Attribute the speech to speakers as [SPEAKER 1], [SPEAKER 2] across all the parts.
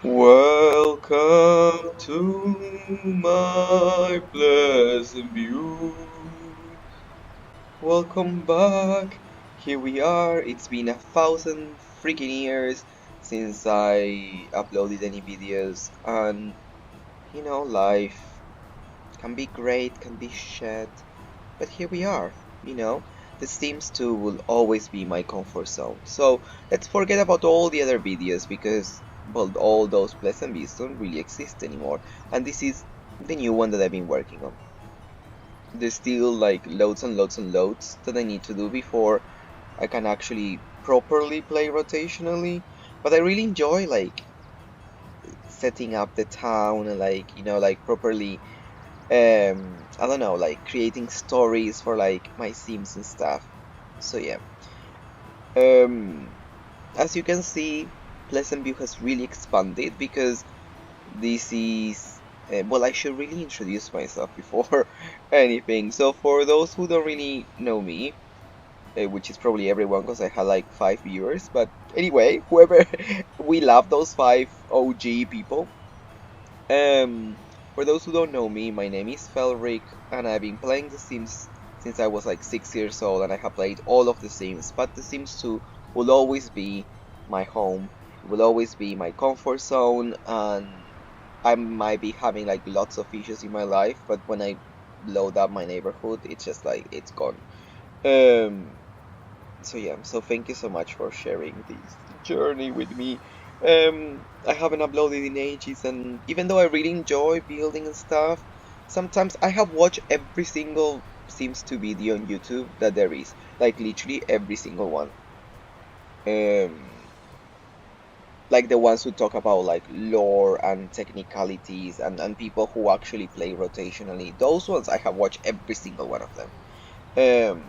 [SPEAKER 1] Welcome to my Pleasantview. Welcome back. Here we are. It's been 1,000 freaking years since I uploaded any videos, and life can be great, can be shit, but here we are. The Sims 2 will always be my comfort zone. So let's forget about all the other videos because, well, all those pleasant views don't really exist anymore. And this is the new one that I've been working on. There's still like loads and loads and loads that I need to do before I can actually properly play rotationally. But I really enjoy like setting up the town and like properly I don't know, like creating stories for like my sims and stuff. So yeah, um as you can see, Pleasantview has really expanded because this is well, I should really introduce myself before anything. So for those who don't really know me, which is probably everyone because I had like 5 viewers, but anyway, whoever, we love those 5 OG people. Um, for those who don't know me, my name is Felric, and I've been playing The Sims since I was like 6 years old, and I have played all of The Sims. But The Sims 2 will always be my home. It will always be my comfort zone, and I might be having like lots of issues in my life, but when I load up my neighborhood, it's just like it's gone. Um, so yeah, so thank you so much for sharing this journey with me. I haven't uploaded in ages, and even though I really enjoy building and stuff, sometimes I have watched every single Sims 2 video on YouTube that there is, like literally every single one. Um, like the ones who talk about like lore and technicalities and people who actually play rotationally. Those ones I have watched every single one of them. Um,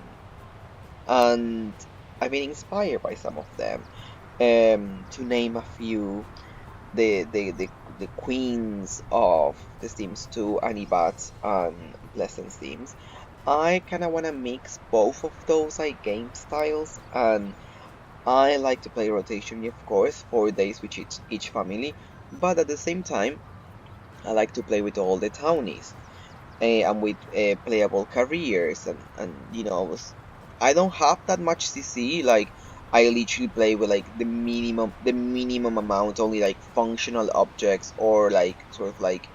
[SPEAKER 1] and I've been inspired by some of them. To name a few, the queens of the Sims 2, Anibats and Pleasant Sims. I kind of want to mix both of those like game styles, and I like to play rotationally, of course, 4 days with each family, but at the same time, I like to play with all the townies and with playable careers and I don't have that much CC. Like I literally play with like the minimum amount, only like functional objects or like sort of like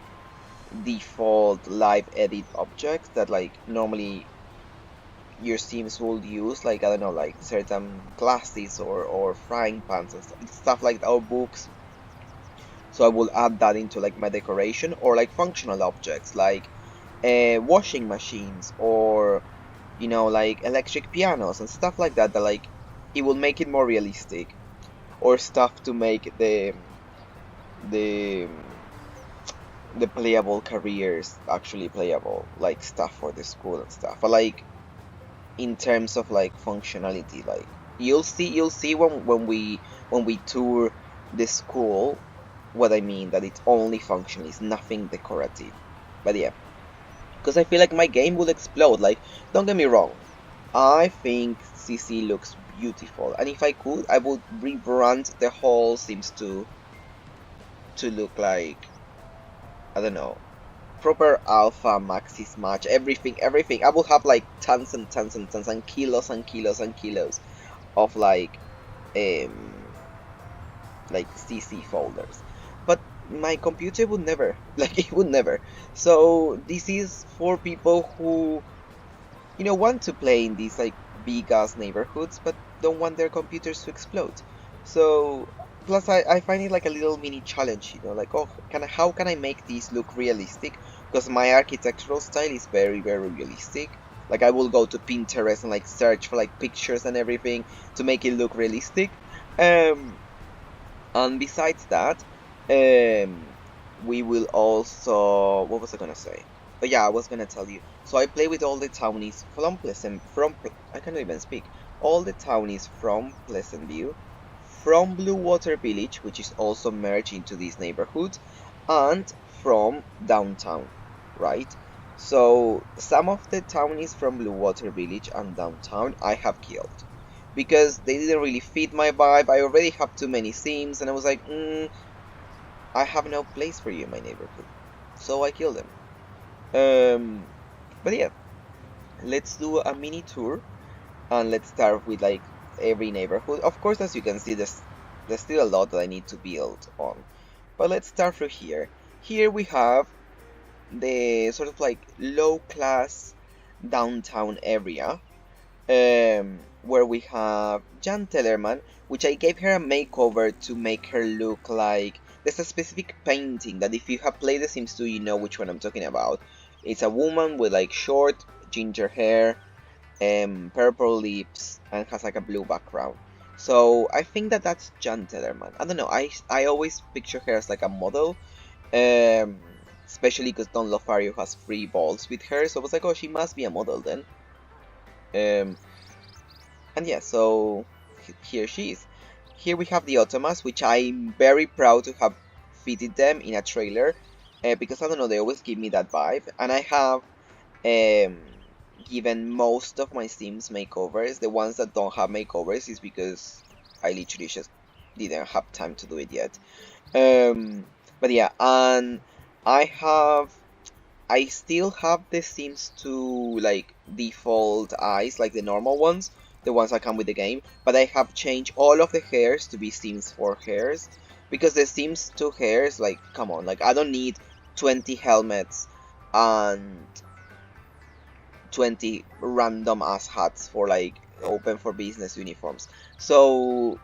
[SPEAKER 1] default live edit objects that like normally your sims will use, like I don't know, like certain glasses or frying pans and stuff like that, or books. So I will add that into like my decoration, or like functional objects like washing machines, or like electric pianos and stuff like that, that like it will make it more realistic, or stuff to make the the playable careers actually playable, like stuff for the school and stuff. But like in terms of like functionality, like you'll see when we tour the school what I mean, that it's only functional, it's nothing decorative. But yeah, because I feel like my game will explode. Like, don't get me wrong, I think CC looks beautiful, and if I could, I would rebrand the whole Sims 2 to look like, I don't know, proper alpha maxis match, everything, everything. I would have like tons and tons and tons and kilos and kilos and kilos of um like CC folders. But my computer would never, like it would never. So this is for people who want to play in these like big ass neighborhoods, but don't want their computers to explode. So plus I find it like a little mini challenge, like, oh, how can I make these look realistic? Because my architectural style is very, very realistic. Like I will go to Pinterest and like search for like pictures and everything to make it look realistic. Um and besides that, um, we will also. What was I gonna say? Oh yeah, I was gonna tell you. So I play with all the townies from I can't even speak. All the townies from Pleasantview, from Bluewater Village, which is also merged into this neighborhood, and from downtown, right? So some of the townies from Bluewater Village and downtown I have killed because they didn't really fit my vibe. I already have too many themes, and I was like, I have no place for you in my neighborhood. So I kill them. Um, but yeah, let's do a mini tour and let's start with like every neighborhood. Of course, as you can see, there's still a lot that I need to build on. But let's start through here. Here we have the sort of like low class downtown area, where we have Jan Tellerman, which I gave her a makeover to make her look like there's a specific painting that if you have played The Sims 2, you know which one I'm talking about. It's a woman with like short ginger hair, purple lips, and has like a blue background. So I think that that's Jan Tellerman. I don't know. I always picture her as like a model, um, especially because Don Lofario has free balls with her. So I was like, oh, she must be a model then. Um, and yeah, so here she is. Here we have the Automas, which I'm very proud to have fitted them in a trailer, because I don't know, they always give me that vibe. And I have um, given most of my Sims makeovers. The ones that don't have makeovers is because I literally just didn't have time to do it yet. But yeah, and I have I still have the Sims 2 like default eyes, like the normal ones, the ones that come with the game, but I have changed all of the hairs to be Sims 4 hairs, because the Sims 2 hairs, like, come on, like, I don't need 20 helmets and 20 random ass hats for like open for business uniforms. So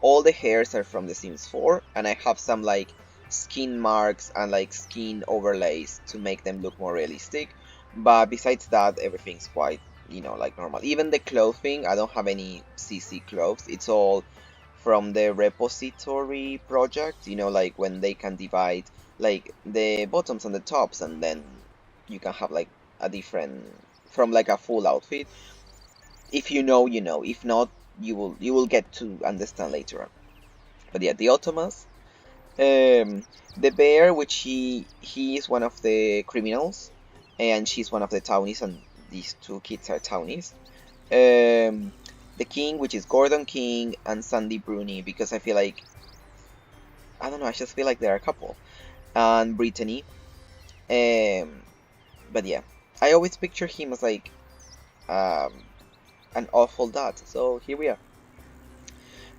[SPEAKER 1] all the hairs are from The Sims 4, and I have some like skin marks and like skin overlays to make them look more realistic. But besides that, everything's quite, like normal. Even the clothing, I don't have any CC clothes. It's all from the repository project, like when they can divide like the bottoms and the tops, and then you can have like a different from like a full outfit. If you know, you know. If not, you will get to understand later on. But yeah, the Ottomans, the bear, which he is one of the criminals, and she's one of the townies, and these two kids are townies. The king, which is Gordon King, and Sandy Bruni, because I feel like, I don't know, I just feel like they're a couple, and Brittany. Um, but yeah, I always picture him as like um, an awful dad. So here we are.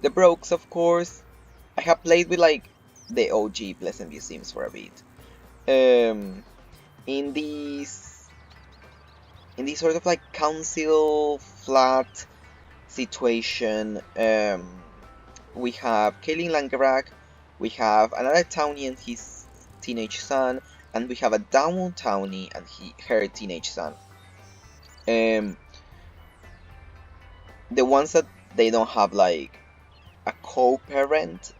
[SPEAKER 1] The Brokes, of course. I have played with like the OG Pleasantview Sims for a bit. Um, in these sort of like council flat situation, we have Kaylin Langerak, we have another townie and his teenage son, and we have a down townie and her teenage son. Um, the ones that they don't have like a co-parent,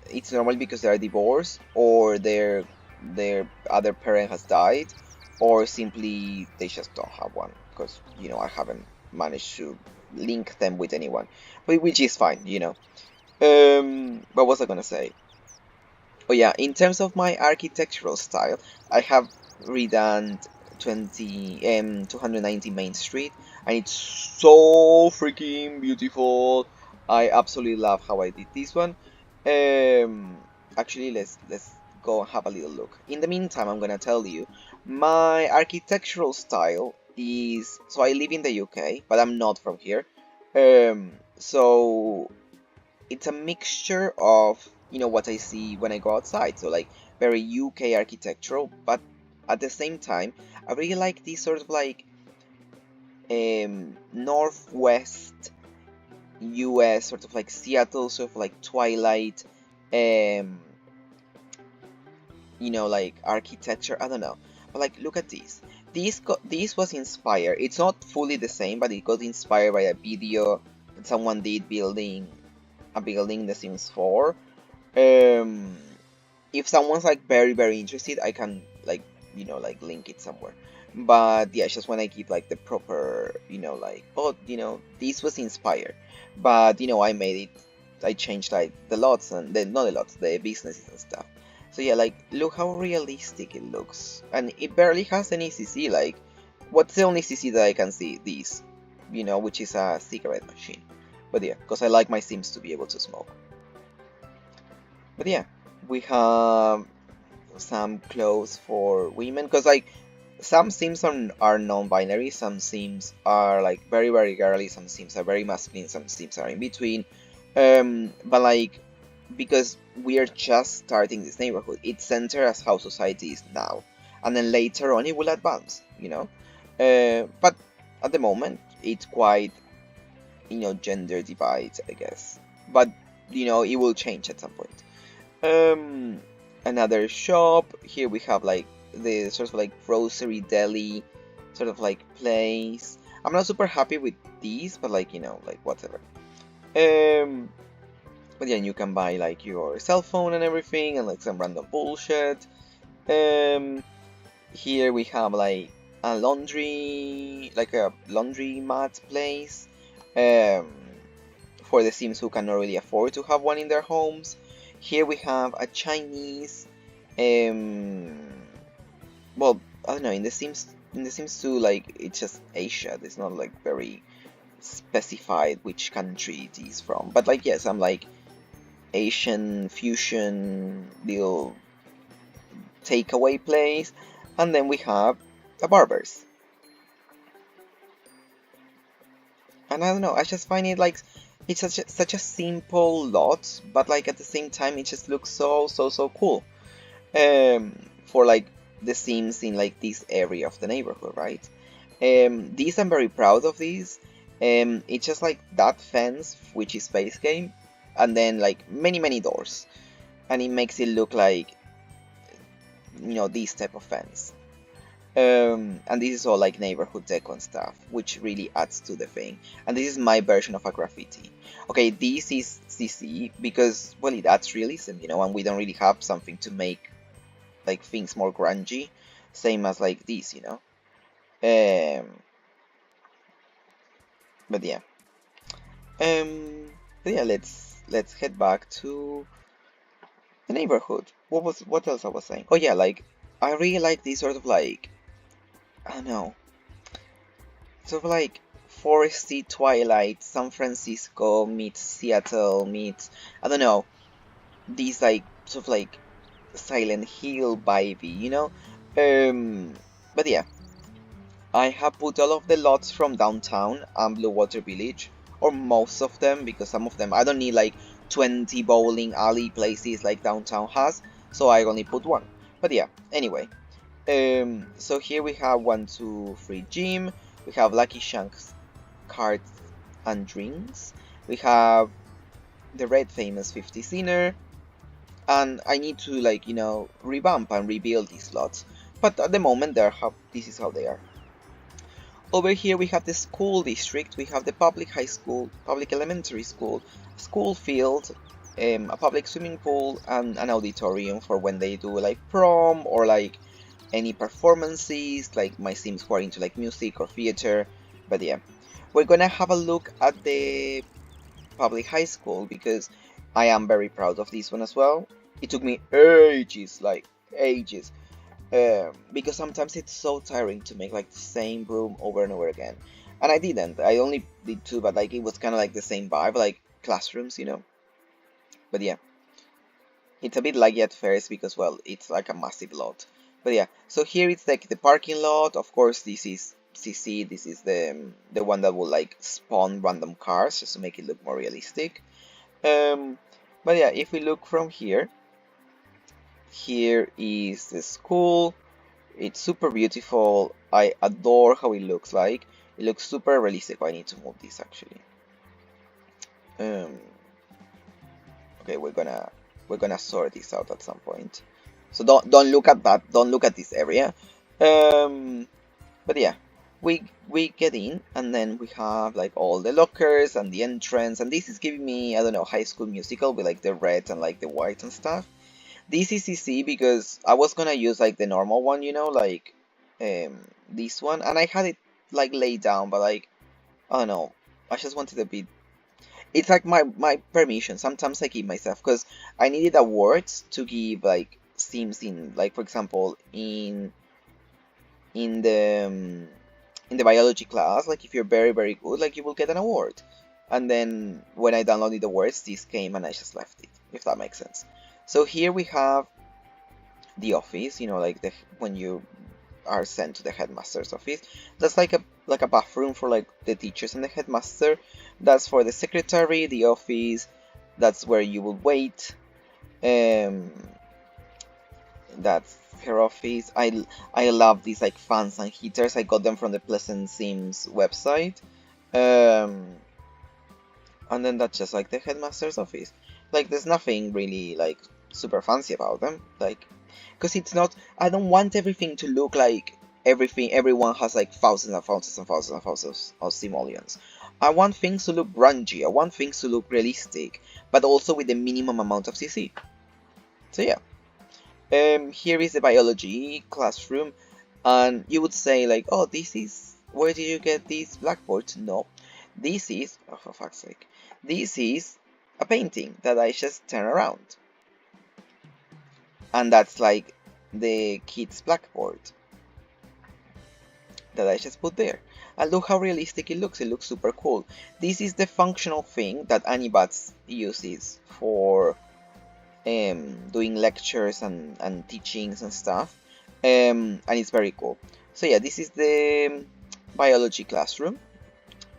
[SPEAKER 1] it's normally because they are divorced, or their other parent has died, or simply they just don't have one, because I haven't managed to link them with anyone, but which is fine. What was I gonna say? Oh yeah, in terms of my architectural style, I have redone 290 Main Street, and it's so freaking beautiful. I absolutely love how I did this one. Actually, let's go and have a little look. In the meantime, I'm gonna tell you my architectural style is, so I live in the UK, but I'm not from here. So it's a mixture of what I see when I go outside, so like very UK architectural, but at the same time I really like this sort of like northwest US, sort of like Seattle, sort of like Twilight, um like architecture. I don't know, but like look at this. This was inspired, it's not fully the same, but it got inspired by a video that someone did building a building in The Sims 4. If someone's like very very interested, I can like like link it somewhere. But yeah, just when I give like the proper like, oh, this was inspired, but I made it, I changed like the lots and then not the lots, the businesses and stuff. So yeah, like look how realistic it looks, and it barely has any CC. Like, what's the only CC that I can see? This, which is a cigarette machine. But yeah, because I like my Sims to be able to smoke. But yeah, We have some clothes for women, because like some sims are non-binary, some sims are like very very girly, some sims are very masculine, some sims are in between. But like, because we are just starting this neighborhood, it's centered as how society is now, and then later on it will advance, you know. But at the moment it's quite, gender divide, I guess. But it will change at some point. Um, Another shop. Here we have like the sort of like grocery deli sort of like place. I'm not super happy with these, but like like whatever. Um, but yeah, you can buy like your cell phone and everything, and like some random bullshit. Um, Here we have like a laundry mat place. Um, for the Sims who cannot really afford to have one in their homes. Here we have a Chinese, um, well, I don't know. In the Sims 2, like it's just Asia. It's not like very specified which country it is from. But like yes, I'm like Asian fusion little takeaway place, and then we have a barber's. And I don't know, I just find it like it's such a simple lot, but like at the same time it just looks so cool. For like the Sims in like this area of the neighborhood, right? These I'm very proud of these. It's just like that fence, which is base game, and then like many doors, and it makes it look like this type of fence. And this is all like neighborhood deco and stuff, which really adds to the thing. And this is my version of a graffiti. Okay, this is CC because, well, it adds realism, and we don't really have something to make like things more grungy, same as like this, But yeah, let's head back to the neighborhood. What else I was saying? Oh yeah, like I really like this sort of like, I don't know, sort of like foresty twilight, San Francisco meets Seattle meets, I don't know, these like sort of like Silent Hill vibey. But yeah, I have put all of the lots from downtown and Bluewater Village, or most of them, because some of them I don't need like 20 bowling alley places like downtown has, so I only put one. But yeah, anyway. So here we have 1, 2, 3 gym. We have Lucky Shanks cards and drinks. We have the red famous 50 Sinner. And I need to like revamp and rebuild these slots. But at the moment this is how they are. Over here we have the school district. We have the public high school, public elementary school, school field, a public swimming pool, and an auditorium for when they do like prom or like any performances, like my Sims who are into like music or theater. But yeah, we're gonna have a look at the public high school because I am very proud of this one as well. It took me ages, like ages, because sometimes it's so tiring to make like the same room over and over again. And I didn't. I only did 2, but like it was kind of like the same vibe, like classrooms. But yeah, it's a bit laggy at first because, well, it's like a massive lot. But yeah, so here it's like the parking lot. Of course, this is CC. This is the one that will like spawn random cars just to make it look more realistic. But yeah, if we look from here, here is the school. It's super beautiful. I adore how it looks like. It looks super realistic. I need to move this actually. Okay, we're gonna sort this out at some point. So don't look at that. Don't look at this area. But yeah, we get in, and then we have like all the lockers and the entrance, and this is giving me, I don't know, High School Musical with like the red and like the white and stuff. This is CC because I was gonna use like the normal one, like this one, and I had it like laid down, but like I don't know, I just wanted a bit. It's like my permission. Sometimes I give myself because I needed awards to give like Sims in, like for example in the in the biology class. Like if you're very good, like you will get an award. And then when I downloaded the words, this came and I just left it. If that makes sense. So here we have the office, you know, like when you are sent to the headmaster's office. That's like a bathroom for like the teachers and the headmaster. That's for the secretary, the office. That's where you will wait. That's her office. I love these like fans and heaters. I got them from the Pleasant Sims website. Um, and then that's just like the headmaster's office. Like there's nothing really like super fancy about them. Like, because it's not. I don't want everything to look like everything. Everyone has like thousands and thousands and thousands and thousands of simoleons. I want things to look grungy. I want things to look realistic, but also with the minimum amount of CC. So yeah. Here is the biology classroom, and you would say like, oh, this is, where did you get this blackboard? No, this is, oh, for fuck's sake, this is a painting that I just turn around, and that's like the kid's blackboard that I just put there. And look how realistic it looks. It looks super cool. This is the functional thing that Anibats uses for doing lectures and teachings and stuff, and it's very cool. So yeah, this is the biology classroom.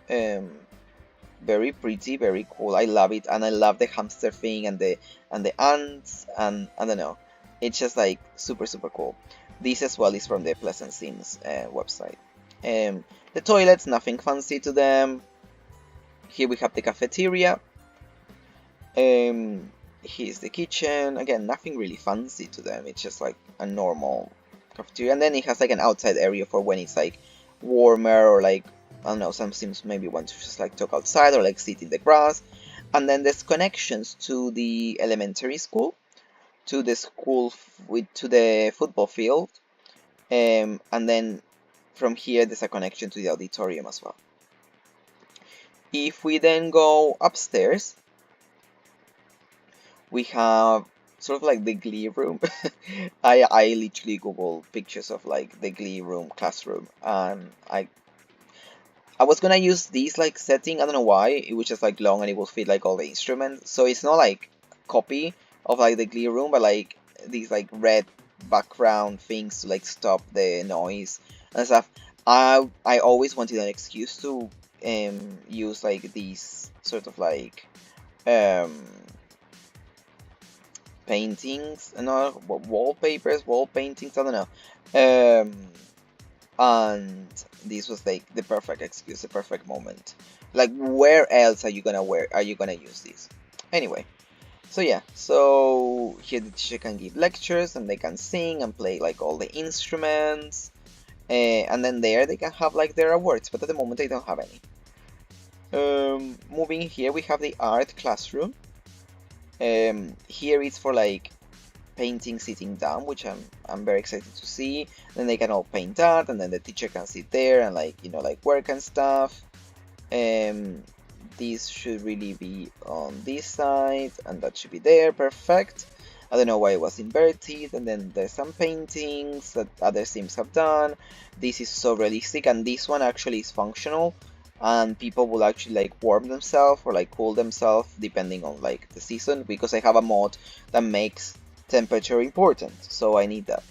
[SPEAKER 1] Very pretty, very cool. I love it, and I love the hamster thing and the ants, and I don't know, it's just like super cool. This as well is from the Pleasant Sims website. The toilets, nothing fancy to them. Here we have the cafeteria. Here's the kitchen. Again, nothing really fancy to them. It's just like a normal cafeteria. And then it has like an outside area for when it's like warmer, or like, I don't know, some Sims maybe want to just like talk outside or like sit in the grass. And then there's connections to the elementary school, to the school to the football field. And then from here there's a connection to the auditorium as well. If we then go upstairs, we have sort of like the Glee room. I literally Google pictures of like the Glee room classroom, and I was gonna use this like setting. I don't know why. It was just like long and it will fit like all the instruments. So it's not like copy of like the Glee room, but like these like red background things to like stop the noise and stuff. I always wanted an excuse to use like these sort of like paintings and wallpapers, wall paintings, I don't know. And this was like the perfect excuse, the perfect moment. Like, where else are you gonna use this? Anyway, so yeah, so here the teacher can give lectures and they can sing and play like all the instruments, and then there they can have like their awards, but at the moment they don't have any. Moving here, we have the art classroom. Here it's for like painting sitting down, which I'm very excited to see. Then they can all paint that, and then the teacher can sit there and like, you know, like work and stuff. This should really be on this side, and that should be there. Perfect. I don't know why it was inverted. And then there's some paintings that other Sims have done. This is so realistic, and this one actually is functional, and people will actually like warm themselves or like cool themselves depending on like the season, because I have a mod that makes temperature important, so I need that.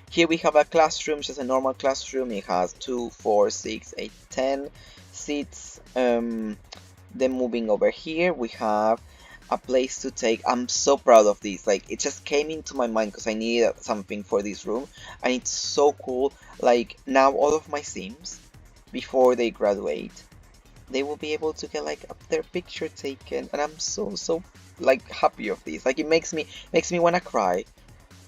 [SPEAKER 1] Here we have a classroom, just a normal classroom. It has 2, 4, 6, 8, 10 seats. Then moving over here, we have a place to take. I'm so proud of this. Like, it just came into my mind because I needed something for this room, and it's so cool. Like, now all of my Sims, before they graduate, they will be able to get like their picture taken, and I'm so like happy of this. Like, it makes me wanna cry.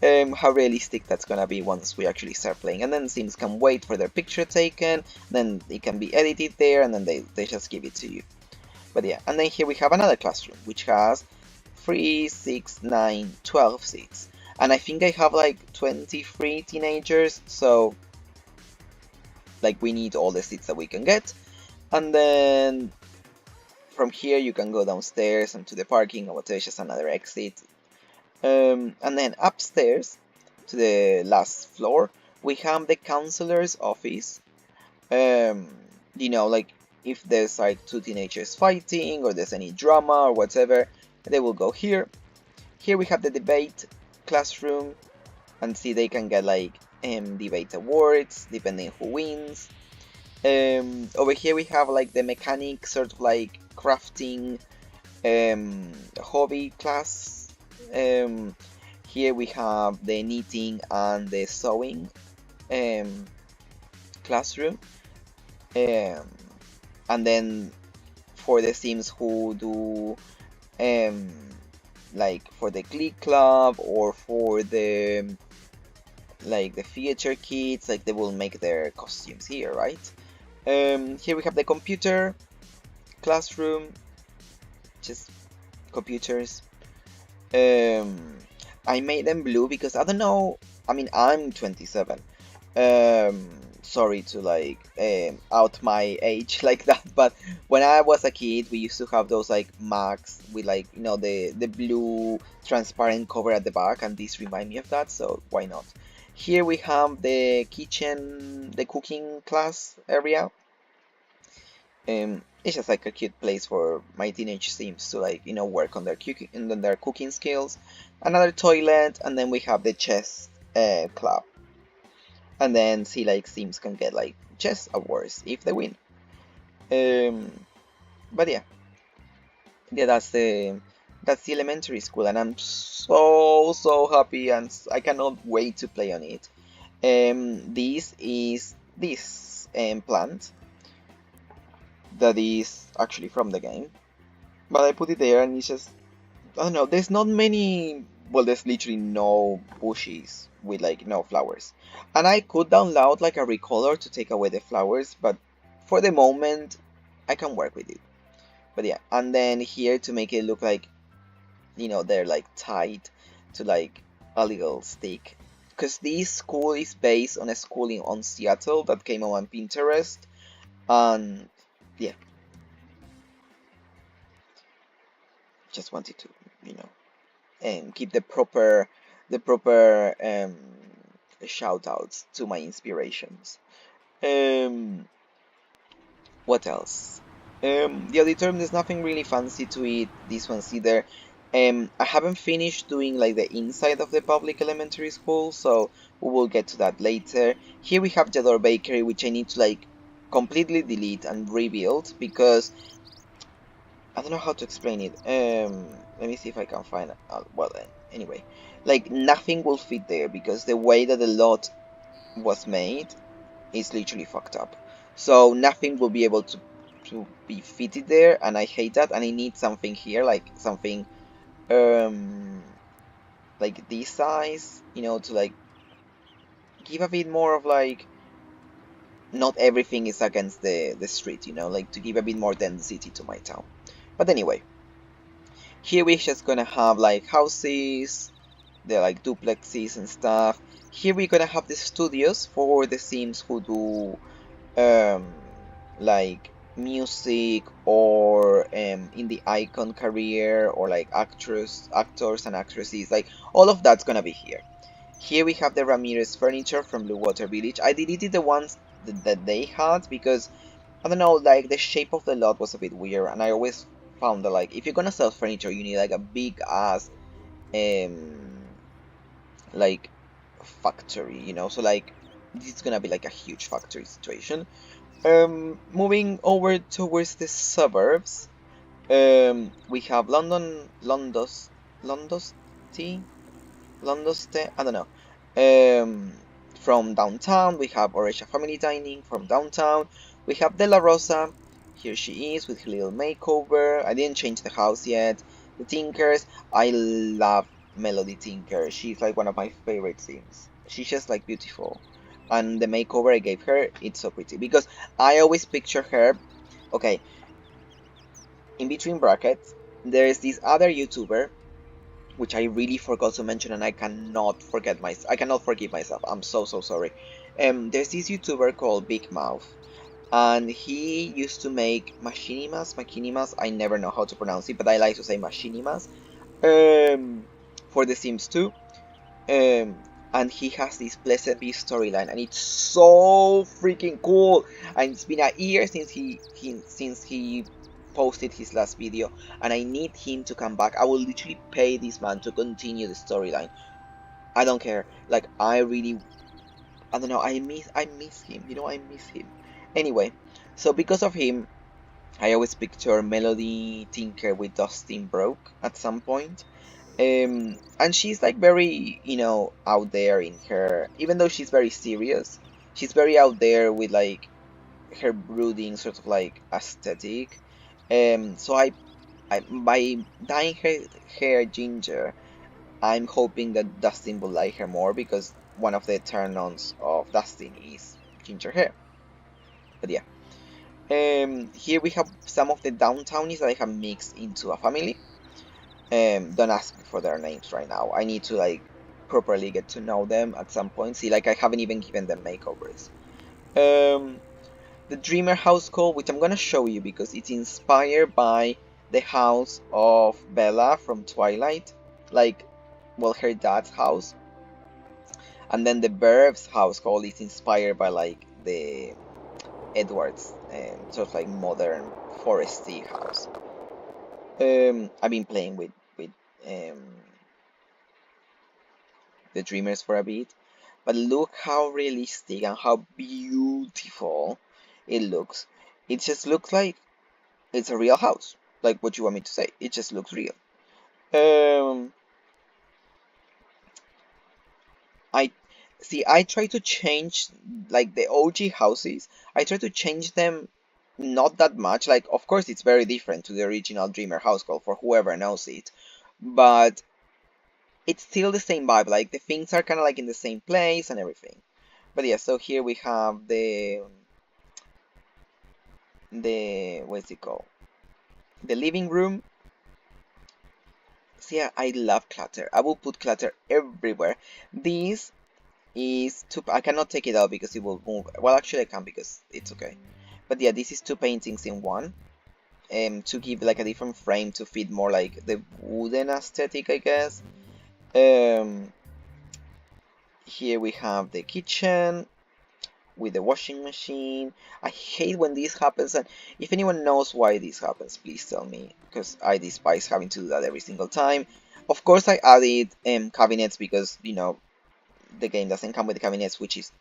[SPEAKER 1] How realistic that's gonna be once we actually start playing, and then Sims can wait for their picture taken, then it can be edited there, and then they just give it to you. But yeah, and then here we have another classroom which has 3, 6, 9, 12 seats, and I think I have like 23 teenagers, so like we need all the seats that we can get. And then from here you can go downstairs and to the parking, or there's just another exit. And then upstairs to the last floor we have the counselor's office. You know, like if there's like 2 teenagers fighting or there's any drama or whatever, they will go here. Here we have the debate classroom, and see they can get like debate awards depending who wins. Over here we have like the mechanic, sort of like crafting hobby class. Here we have the knitting and the sewing classroom. And then for the Sims who do like for the Glee Club or for the like the theater kids, like they will make their costumes here, right? Here we have the computer classroom, just computers. I made them blue because I don't know. I mean, I'm 27. Sorry to like out my age like that, but when I was a kid, we used to have those like Macs with like the blue transparent cover at the back, and these remind me of that. So why not? Here we have the kitchen, the cooking class area. It's just like a cute place for my teenage Sims to like work on their cooking skills. Another toilet, and then we have the chess club, and then see like Sims can get like chess awards if they win. But yeah, that's the elementary school, and I'm so happy, and I cannot wait to play on it. This is this plant that is actually from the game, but I put it there, and it's just, I don't know, there's not many, well, there's literally no bushes with like no flowers, and I could download like a recolor to take away the flowers, but for the moment I can work with it. But yeah, and then here to make it look like they're like tied to like a little stick, because this school is based on a school on Seattle that came on Pinterest. And yeah, just wanted to keep the proper shout outs to my inspirations. What else? The auditorium, there's nothing really fancy to it. This one's either. I haven't finished doing like the inside of the public elementary school, so we will get to that later. Here we have Jador Bakery, which I need to like completely delete and rebuild because I don't know how to explain it. Let me see if I can find. Well, anyway, like nothing will fit there because the way that the lot was made is literally fucked up. So nothing will be able to be fitted there, and I hate that. And I need something here, like something like this size, to like give a bit more of like not everything is against the street, like to give a bit more density to my town. But anyway, here we're just gonna have like houses, they're like duplexes and stuff. Here we're gonna have the studios for the Sims who do like music or in the icon career, or like actors and actresses, like all of that's gonna be here. Here we have the Ramirez furniture from Bluewater Village. I deleted the ones that they had because I don't know, like the shape of the lot was a bit weird, and I always found that like if you're gonna sell furniture, you need like a big ass like factory, so like this is gonna be like a huge factory situation. Moving over towards the suburbs, we have Londosti, I don't know. From downtown, we have Oresha Family Dining from downtown. We have De La Rosa. Here she is with her little makeover. I didn't change the house yet. The Tinkers. I love Melody Tinker. She's like one of my favorite Sims. She's just like beautiful. And the makeover I gave her, it's so pretty. Because I always picture her. Okay. In between brackets, there is this other YouTuber which I really forgot to mention, and I cannot forgive myself. I'm so sorry. There's this YouTuber called Big Mouth, and he used to make machinimas. I never know how to pronounce it, but I like to say machinimas. For The Sims 2. And he has this Pleasantview storyline, and it's so freaking cool. And it's been a year since he posted his last video, and I need him to come back. I will literally pay this man to continue the storyline. I don't care. Like, I don't know, I miss him. You know, I miss him. Anyway, so because of him, I always picture Melody Tinker with Dustin Broke at some point. And she's like very, you know, out there in her, even though she's very serious, she's very out there with like her brooding sort of like aesthetic. So I by dyeing her hair ginger, I'm hoping that Dustin will like her more, because one of the turn-ons of Dustin is ginger hair. But yeah, here we have some of the downtownies that I have mixed into a family. Don't ask me for their names right now. I need to like properly get to know them at some point. See, like I haven't even given them makeovers. The Dreamer house call, which I'm gonna show you because it's inspired by the house of Bella from Twilight, like, well, her dad's house. And then the Burbs house call is inspired by like the Edwards, sort of like modern foresty house. I've been playing with um, the Dreamers for a bit, but look how realistic and how beautiful it looks. It just looks like it's a real house. Like, what you want me to say? It just looks real. Um, I see. I try to change like the OG houses. I try to change them not that much. Like, of course, it's very different to the original Dreamer house call for whoever knows it, but it's still the same vibe. Like, the things are kind of like in the same place and everything. But yeah, so here we have the what's it called? The living room. So yeah, I love clutter. I will put clutter everywhere. This is two. I cannot take it out because it will move. Well, actually I can because it's okay. But yeah, this is two paintings in one. To give like a different frame to fit more like the wooden aesthetic, I guess. Here we have the kitchen with the washing machine. I hate when this happens, and if anyone knows why this happens, please tell me, because I despise having to do that every single time. Of course, I added cabinets because, you know, the game doesn't come with the cabinets, which is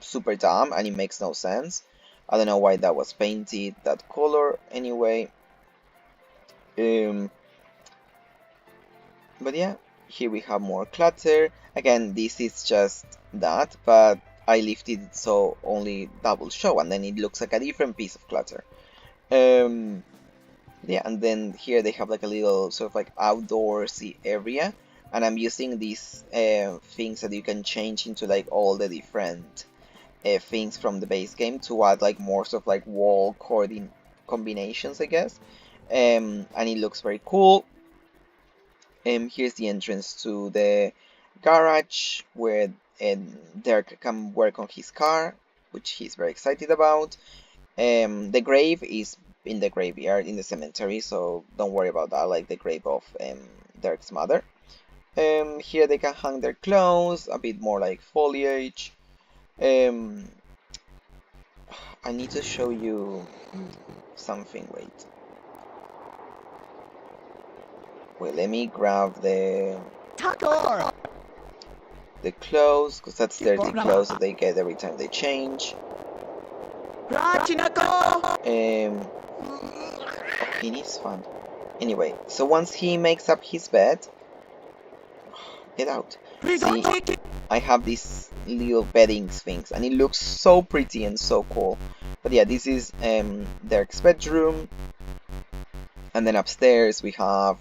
[SPEAKER 1] super dumb and it makes no sense. I don't know why that was painted that color anyway. But yeah, here we have more clutter. Again, this is just that, but I lifted it so only that will show, and then it looks like a different piece of clutter. Yeah, and then here they have like a little sort of like outdoorsy area, and I'm using these things that you can change into like all the different things from the base game to add like more sort of like wall combinations, I guess. And it looks very cool. Here's the entrance to the garage where Derek can work on his car, which he's very excited about. The grave is in the graveyard, in the cemetery, so don't worry about that, like the grave of Derek's mother. Here they can hang their clothes, a bit more like foliage. I need to show you something, wait. Wait, let me grab the clothes, because that's dirty clothes that they get every time they change. It is fun. Anyway, so once he makes up his bed, get out. See, I have these little bedding things, and it looks so pretty and so cool. But yeah, this is Derek's bedroom, and then upstairs we have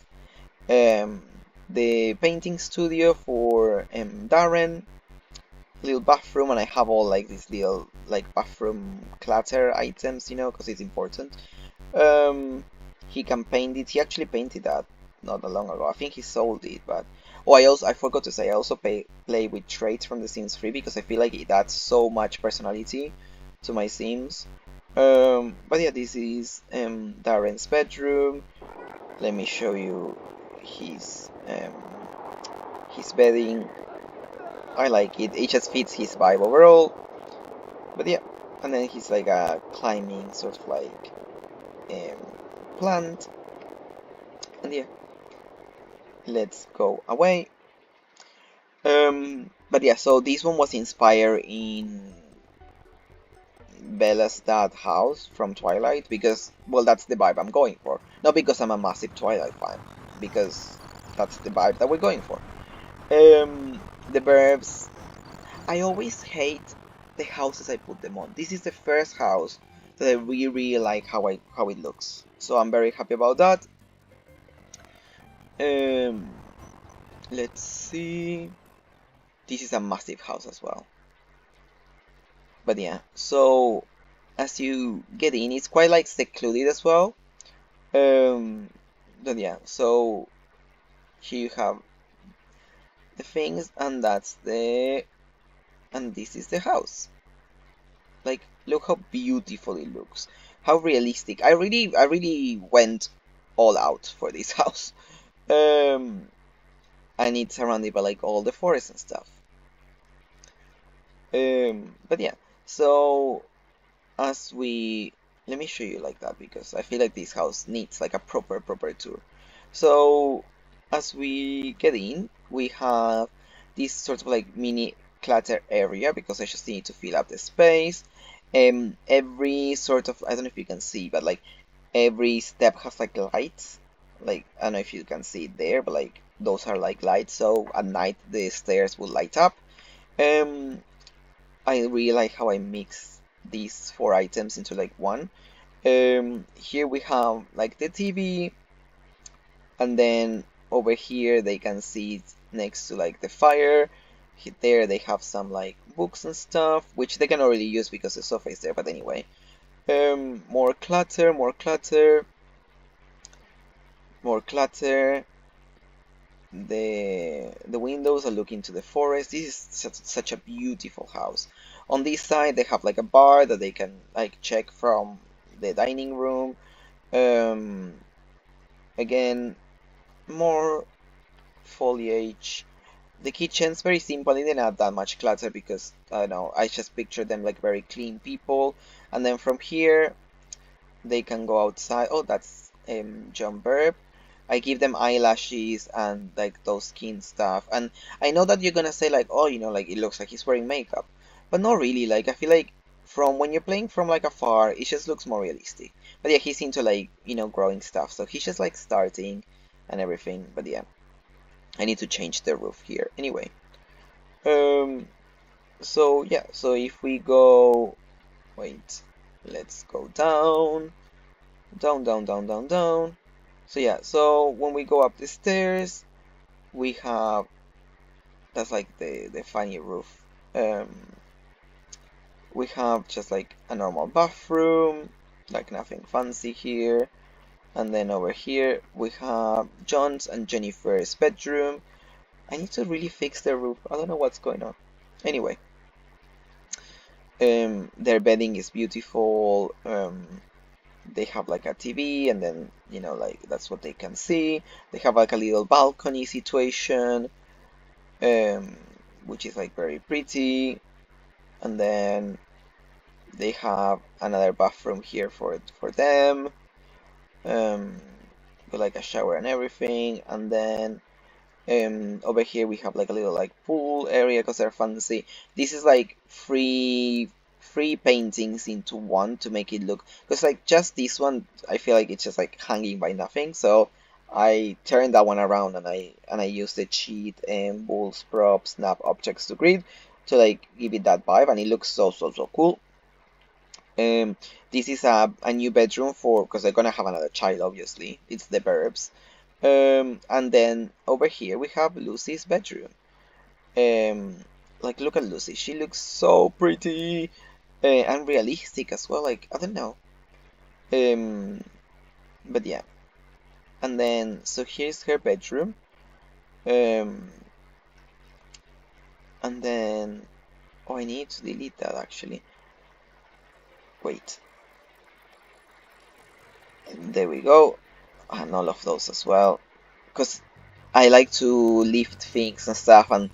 [SPEAKER 1] the painting studio for Darren, little bathroom, and I have all like these little like bathroom clutter items, you know, because it's important. He can paint it. He actually painted that not that long ago. I think he sold it, but I forgot to say I also play with traits from The Sims 3 because I feel like it adds so much personality to my Sims. But yeah, this is Darren's bedroom. Let me show you his bedding. I like it. It just fits his vibe overall. But yeah, and then he's like a climbing sort of like plant. And yeah, let's go away. But yeah, so this one was inspired in Bella's dad house from Twilight because, well, that's the vibe I'm going for. Not because I'm a massive Twilight fan, because that's the vibe that we're going for. The verbs. I always hate the houses I put them on. This is the first house that I really, really like how it looks. So I'm very happy about that. Um, let's see. This is a massive house as well. But yeah, so as you get in, it's quite like secluded as well. But yeah, so here you have the things, and and this is the house. Like, look how beautiful it looks, how realistic. I really went all out for this house. Um, and it's surrounded by like all the forest and stuff. But yeah, so as we let me show you like that because I feel like this house needs like a proper tour. So as we get in, we have this sort of like mini clutter area because I just need to fill up the space. Every sort of, I don't know if you can see, but like every step has like lights. Like, I don't know if you can see it there, but like those are like lights, so at night the stairs will light up. Um, I really like how I mix these four items into like one. Here we have like the TV, and then over here they can see it next to like the fire. There they have some like books and stuff, which they cannot really use because the sofa is there, but anyway. More clutter, more clutter, more clutter. The windows are looking to the forest. This is such a beautiful house. On this side they have like a bar that they can like check from the dining room. Um, Again, more foliage. The kitchen's very simple. It didn't have that much clutter because I don't know. I just picture them like very clean people. And then from here they can go outside. Oh, that's John Burp. I give them eyelashes and like those skin stuff. And I know that you're gonna say like, oh, you know, like it looks like he's wearing makeup, but not really. Like I feel like from when you're playing from like afar, it just looks more realistic. But yeah, he's into like growing stuff, so he's just like starting and everything. But yeah, I need to change the roof here anyway. Um. So yeah. So if we go, wait, let's go down, down. So yeah, so when we go up the stairs, we have that's like the funny roof. We have just like a normal bathroom, like nothing fancy here. And then over here we have John's and Jennifer's bedroom. I need to really fix the roof. I don't know what's going on. Anyway, their bedding is beautiful. They have like a TV, and then like that's what they can see. They have like a little balcony situation, um, which is like very pretty. And then they have another bathroom here for them, um, with like a shower and everything. And then over here we have like a little like pool area because they're fancy. This is like three paintings into one to make it look, because like just this one I feel like it's just like hanging by nothing, so I turned that one around and I used the cheat and bulls prop snap objects to grid to like give it that vibe, and it looks so cool. um this is a new bedroom for, because they're gonna have another child, obviously it's the Burbs. And then over here we have Lucy's bedroom. um like, look at Lucy, she looks so pretty, and realistic as well, like I don't know. um but yeah, and then so here's her bedroom. um and then, oh, I need to delete that actually. Wait, there we go. And all of those as well, because I like to lift things and stuff, and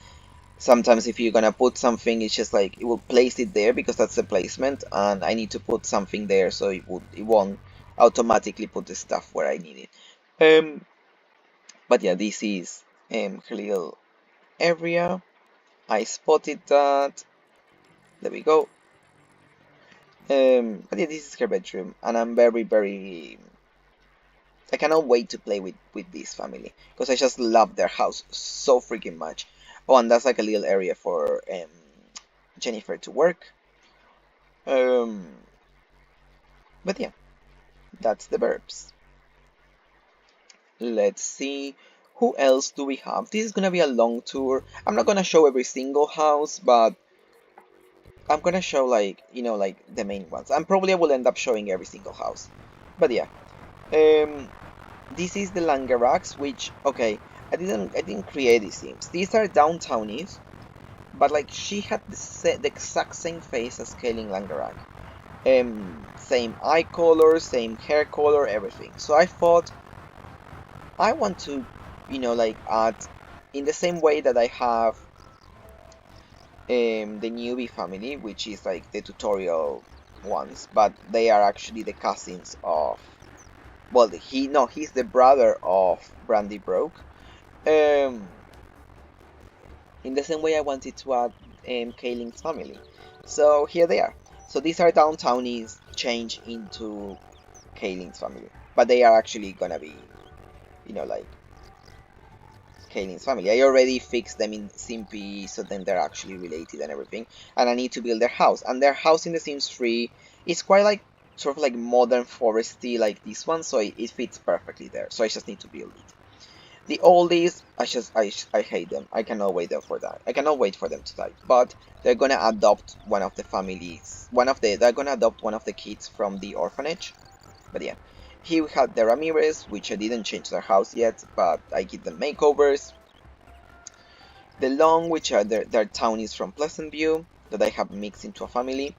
[SPEAKER 1] sometimes if you're gonna put something, it's just like it will place it there because that's the placement, and I need to put something there so it won't automatically put the stuff where I need it. But yeah, this is her little area. I spotted that. There we go. But yeah, this is her bedroom, and I'm very. I cannot wait to play with this family because I just love their house so freaking much. Oh, and that's like a little area for Jennifer to work. Um, but yeah, that's the verbs. Let's see. Who else do we have? This is gonna be a long tour. I'm not gonna show every single house, but I'm gonna show like, like the main ones. And probably I will end up showing every single house. But yeah. Um, this is the Langaraks, which, okay, I didn't create these themes. These are downtownies, but like she had the exact same face as Kaelin Langarak. Same eye color, same hair color, everything. So I thought I want to, like add in the same way that I have the newbie family, which is like the tutorial ones, but they are actually the cousins of. Well, he's the brother of Brandy Broke. Um, in the same way, I wanted to add Kaylin's family. So here they are. So these are downtownies changed into Kaylin's family, but they are actually gonna be, like Kaylin's family. I already fixed them in Simpy, so then they're actually related and everything. And I need to build their house. And their house in The Sims 3 is quite like sort of like modern foresty like this one, so it fits perfectly there. So I just need to build it. The oldies, I hate them. I cannot wait for that. I cannot wait for them to die. But they're gonna adopt one of the families. They're gonna adopt one of the kids from the orphanage. But yeah, here we have the Ramirez, which I didn't change their house yet, but I give them makeovers. The Long, which are their townies from Pleasantview, that I have mixed into a family.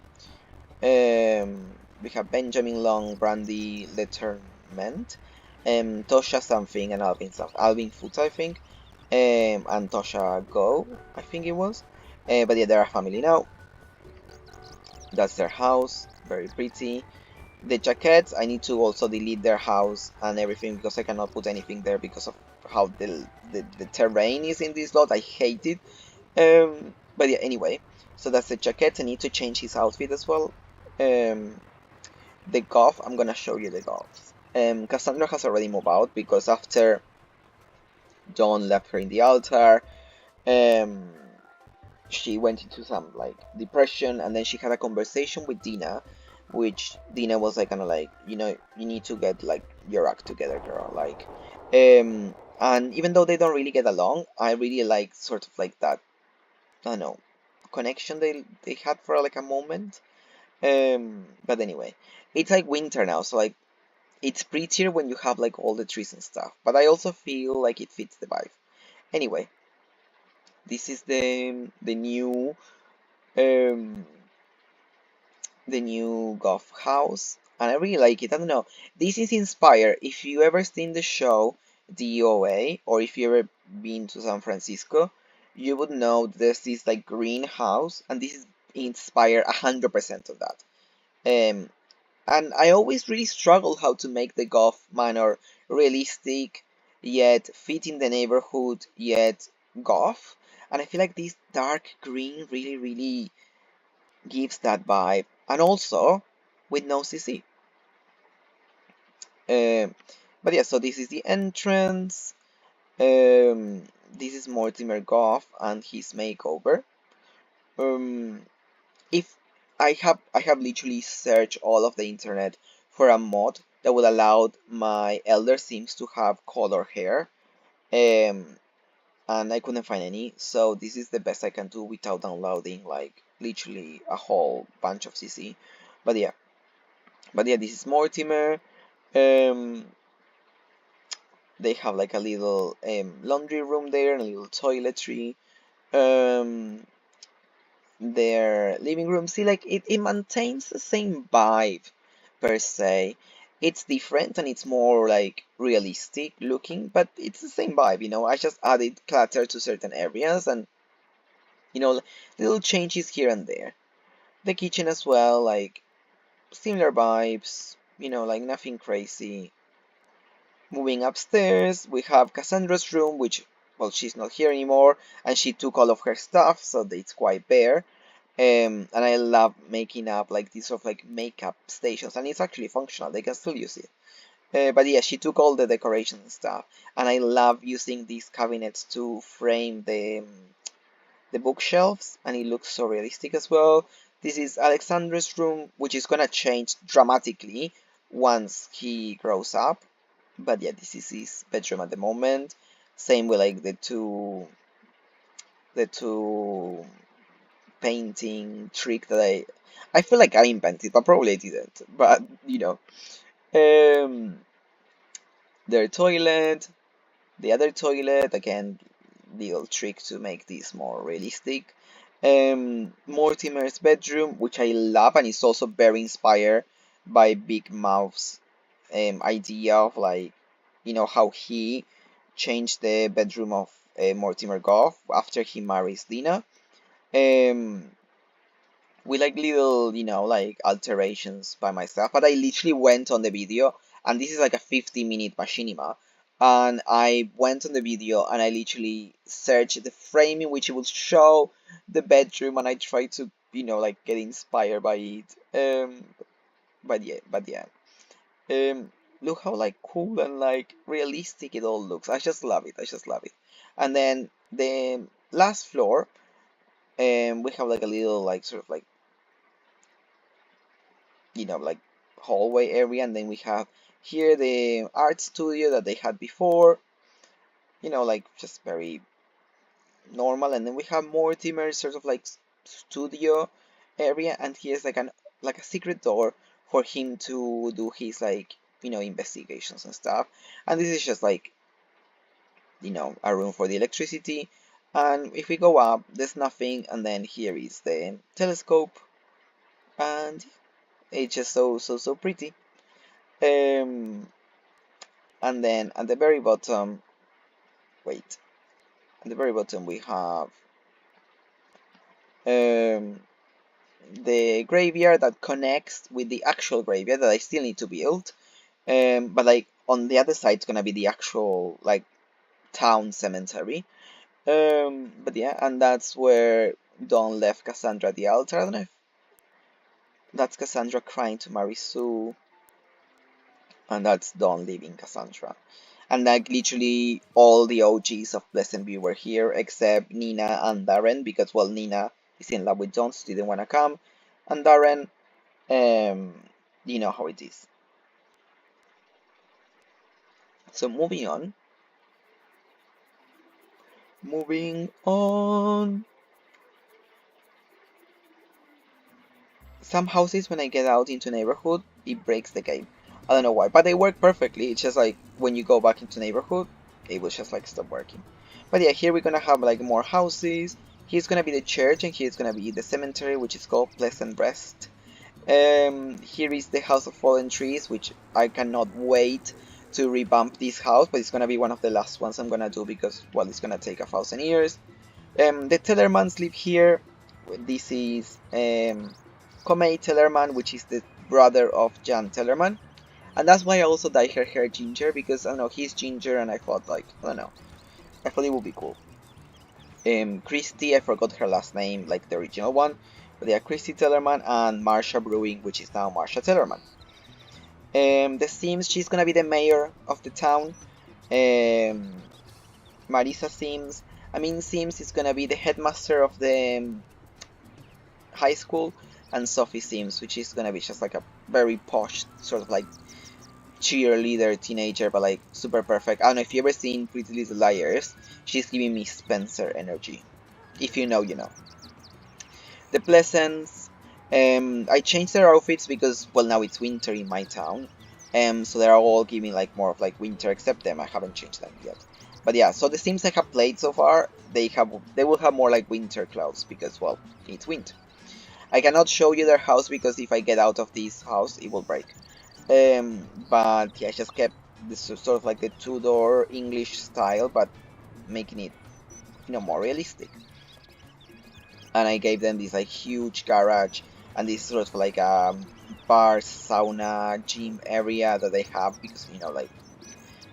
[SPEAKER 1] We have Benjamin Long, Brandy Letterment, Tosha something, and Alvin Foods, I think, and Tosha Go, I think it was. But yeah, they're a family now. That's their house, very pretty. The jackets, I need to also delete their house and everything because I cannot put anything there because of how the terrain is in this lot. I hate it. But yeah, anyway, so that's the jacket. I need to change his outfit as well. The Goth, I'm gonna show you the Goths. Cassandra has already moved out because after Dawn left her in the altar, um, she went into some like depression, and then she had a conversation with Dina, which Dina was like kind of like, you need to get like your act together, girl. Like, and even though they don't really get along, I really like sort of like that, I don't know, connection they had for like a moment. But anyway, it's like winter now, so like it's prettier when you have like all the trees and stuff. But I also feel like it fits the vibe. Anyway, this is um the new Goth house, and I really like it. I don't know. This is inspired. If you ever seen the show DOA, or if you ever been to San Francisco, you would know there's this like green house, and this is inspired 100% of that. Um, and I always really struggle how to make the Goth manor realistic, yet fit in the neighborhood, yet Goth. And I feel like this dark green really gives that vibe, and also with no CC. Um, but yeah, so this is the entrance. This is Mortimer Goff and his makeover. Um, if I have literally searched all of the internet for a mod that would allow my elder sims to have color hair. Um, and I couldn't find any, so this is the best I can do without downloading like literally a whole bunch of CC. But yeah, this is Mortimer. Um, they have like a little laundry room there and a little toiletry. Um, their living room, see, like it maintains the same vibe per se. It's different and it's more like realistic looking, but it's the same vibe. I just added clutter to certain areas and little changes here and there. The kitchen as well, like similar vibes. like nothing crazy. Moving upstairs, we have Cassandra's room, which, well, she's not here anymore, and she took all of her stuff, so it's quite bare. And I love making up like these sort of like makeup stations, and it's actually functional. They can still use it. But yeah, she took all the decoration stuff, and I love using these cabinets to frame the bookshelves, and it looks so realistic as well. This is Alexander's room, which is gonna change dramatically once he grows up. But yeah, this is his bedroom at the moment. Same with like the two painting trick that I feel like I invented, but probably I didn't. But their toilet, the other toilet, again, little trick to make this more realistic. Mortimer's bedroom, which I love, and it's also very inspired by Big Mouth's idea of like, how he changed the bedroom of Mortimer Goth after he marries Lena. Um, with like little, like alterations by myself. But I literally went on the video, and this is like a 50-minute machinima. And I went on the video and I literally searched the frame in which it will show the bedroom, and I tried to, like get inspired by it. But yeah. Um, Look how like cool and like realistic it all looks. I just love it. I just love it. And then the last floor, we have like a little like sort of like like hallway area, and then we have here the art studio that they had before, like just very normal. And then we have Mortimer's sort of like studio area, and here's like a secret door for him to do his like investigations and stuff. And this is just like a room for the electricity. And if we go up, there's nothing, and then here is the telescope, and it's just so pretty. um And then at the very bottom, wait, at the very bottom we have um, the graveyard that connects with the actual graveyard that I still need to build. But like on the other side, it's gonna be the actual like town cemetery. But yeah, and that's where Dawn left Cassandra at the altar. I don't know if that's Cassandra crying to marry Sue, and that's Dawn leaving Cassandra. And like literally all the OGs of Pleasantview were here except Nina and Darren, because well, Nina is in love with John, so didn't want to come, and Darren, um, you know how it is. So moving on. Some houses when I get out into neighborhood, it breaks the game. I don't know why, but they work perfectly. It's just like when you go back into neighborhood, it will just like stop working. But yeah, here we're gonna have like more houses. Here's gonna be the church, and here's gonna be the cemetery, which is called Pleasant Rest. Here is the House of Fallen Trees, which I cannot wait to revamp this house, but it's gonna be one of the last ones I'm gonna do because, well, it's gonna take 1,000 years. The Tellermans live here. This is Comey Tellerman, which is the brother of Jan Tellerman, and that's why I also dyed her hair ginger, because I don't know, he's ginger, and I thought like, I don't know, I thought it would be cool. Christy, I forgot her last name, like the original one, but yeah, Christy Tellerman, and Marsha Brewing, which is now Marsha Tellerman. The Sims, she's gonna be the mayor of the town. Marisa Sims, Sims is gonna be the headmaster of the high school, and Sophie Sims, which is gonna be just like a very posh sort of like cheerleader teenager, but like super perfect. I don't know if you ever seen Pretty Little Liars. She's giving me Spencer energy. If you know, you know. The Pleasants. I changed their outfits because, well, now it's winter in my town. So they're all giving like more of like winter, except them. I haven't changed them yet. But yeah, so the Sims I have played so far, they will have more like winter clothes because, well, it's winter. I cannot show you their house because if I get out of this house, it will break. But yeah, I just kept this sort of like the Tudor English style, but making it, more realistic. And I gave them this like huge garage, and this is sort of like a bar, sauna, gym area that they have because like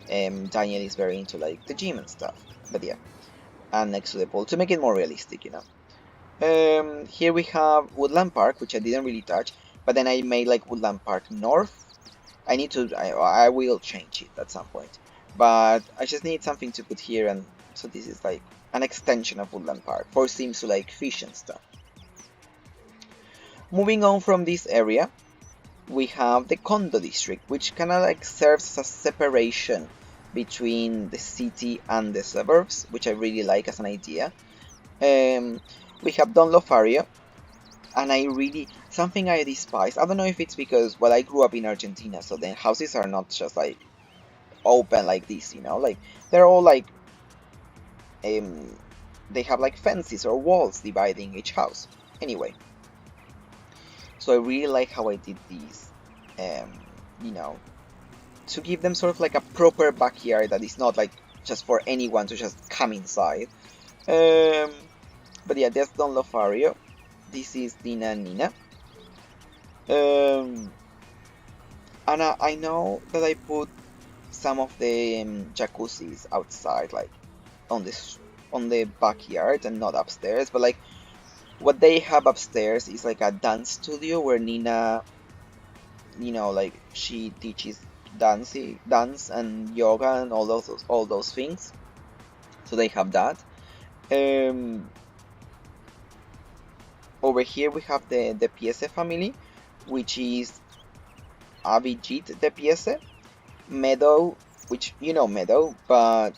[SPEAKER 1] Daniel is very into like the gym and stuff. But yeah, and next to the pool to make it more realistic. Here we have Woodland Park, which I didn't really touch, but then I made like Woodland Park North. I will change it at some point, but I just need something to put here, and so this is like an extension of Woodland Park for Sims to like fish and stuff. Moving on from this area, we have the condo district, which kind of like serves as a separation between the city and the suburbs, which I really like as an idea. We have Don Lofario, and I really something I despise. I don't know if it's because I grew up in Argentina, so the houses are not just like open like this, like they're all like um they have like fences or walls dividing each house. Anyway, so I really like how I did these, um, you know, to give them sort of like a proper backyard that is not like just for anyone to just come inside. Um, but yeah, that's Don Lofario. This is Dina and Nina. Um, and I know that I put some of the jacuzzis outside, like on this on the backyard and not upstairs. But like what they have upstairs is like a dance studio where Nina, like she teaches dance and yoga and all those things. So they have that. Um, Over here we have the Piese family, which is Abhijit the Piese, Meadow, which Meadow, but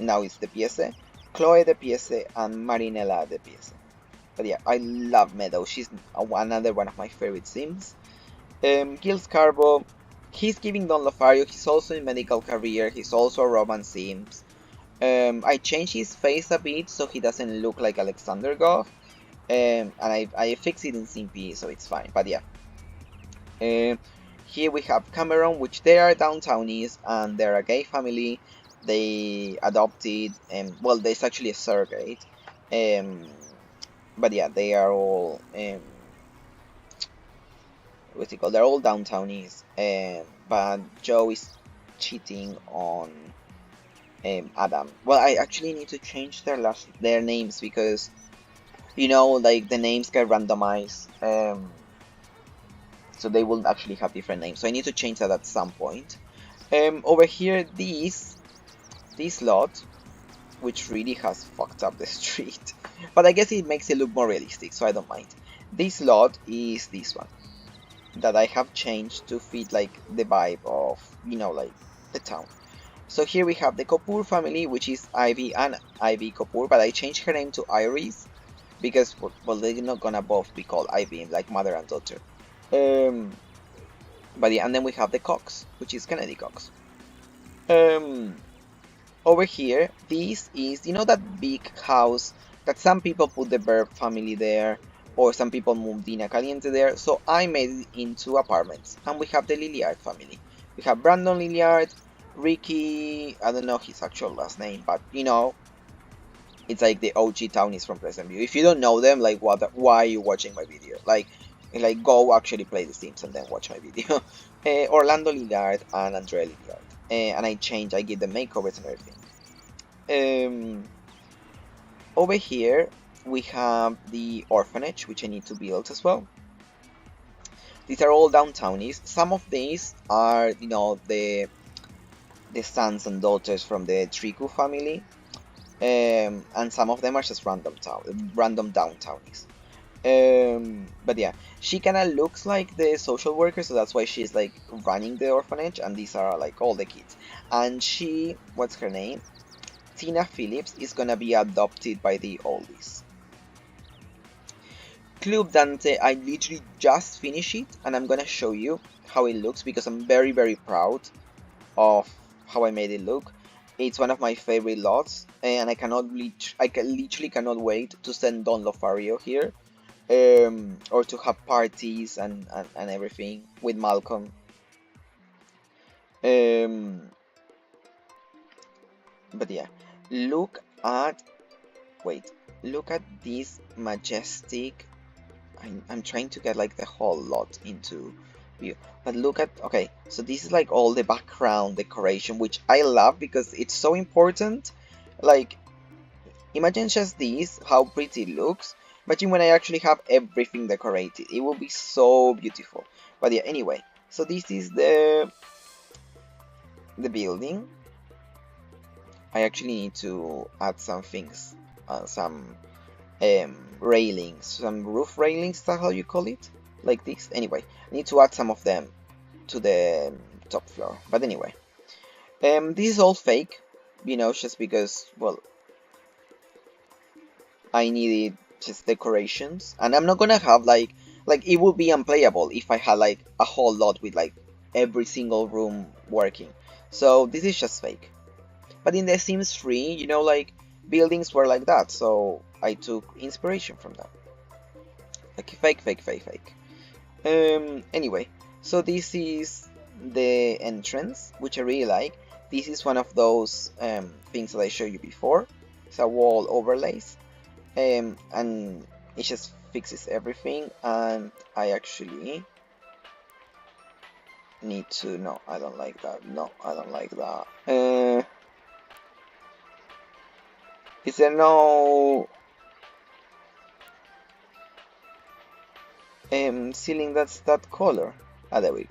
[SPEAKER 1] now it's the Piese, Chloe the Piese, and Marinella the Piese. But yeah, I love Meadow. She's another one of my favorite Sims. Gil Scarbo, he's giving Don Lofario. He's also in medical career. He's also a romance Sims. I changed his face a bit so he doesn't look like Alexander Goth. And I fixed it in Simpy, so it's fine. But yeah. Here we have Cameron, which they are downtownies and they're a gay family. They adopted, there's actually a surrogate. Um, but yeah, they are all what's it called? They're all downtownies. But Joe is cheating on Adam. Well, I actually need to change their names because like the names get randomized. So they will actually have different names. So I need to change that at some point. Over here, this lot, which really has fucked up the street, but I guess it makes it look more realistic, so I don't mind. This lot is this one that I have changed to fit like the vibe of like the town. So here we have the Kapoor family, which is Ivy and Ivy Kapoor, but I changed her name to Iris because they're not gonna both be called Ivy, like mother and daughter. Um, but yeah, and then we have the Cox, which is Kennedy Cox. Um, Over here, this is that big house that some people put the Verb family there, or some people moved Dina Caliente there. So I made it into apartments, and we have the Lilliard family. We have Brandon Lilliard, Ricky. I don't know his actual last name, but it's like the OG townies from Pleasantview. If you don't know them, like why are you watching my video? Like go actually play the Sims and then watch my video. Orlando Lillard and Andrea Lillard. And I give them makeovers and everything. Over here we have the orphanage, which I need to build as well. These are all downtownies. Some of these are, the sons and daughters from the Triku family. And some of them are just random downtownies. But yeah, she kind of looks like the social worker, so that's why she's like running the orphanage, and these are like all the kids. And what's her name? Tina Phillips is gonna be adopted by the oldies. Club Dante, I literally just finished it, and I'm gonna show you how it looks because I'm very, very proud of how I made it look. It's one of my favorite lots, and literally cannot wait to send Don Lofario here, or to have parties and everything with Malcolm. But yeah, look at wait, look at this majestic I'm trying to get like the whole lot into view. But look at, okay, so this is like all the background decoration, which I love because it's so important. Like, imagine just this, how pretty it looks. Imagine when I actually have everything decorated. It will be so beautiful. But yeah, anyway, so this is the building. I actually need to add some things, some railings, some roof railings, is that how you call it? Like this? Anyway, I need to add some of them to the top floor. But anyway, this is all fake, you know, just because, well, I needed just decorations, and I'm not gonna have like it would be unplayable if I had like a whole lot with like every single room working. So this is just fake. But in The Sims 3, you know, like buildings were like that, so I took inspiration from that. Like fake, fake, fake, fake. Anyway, so this is the entrance, which I really like. This is one of those things that I showed you before. It's a wall overlays, and it just fixes everything. And I actually need to. No, I don't like that. No, I don't like that. Is there no ceiling that's that color? Ah, there we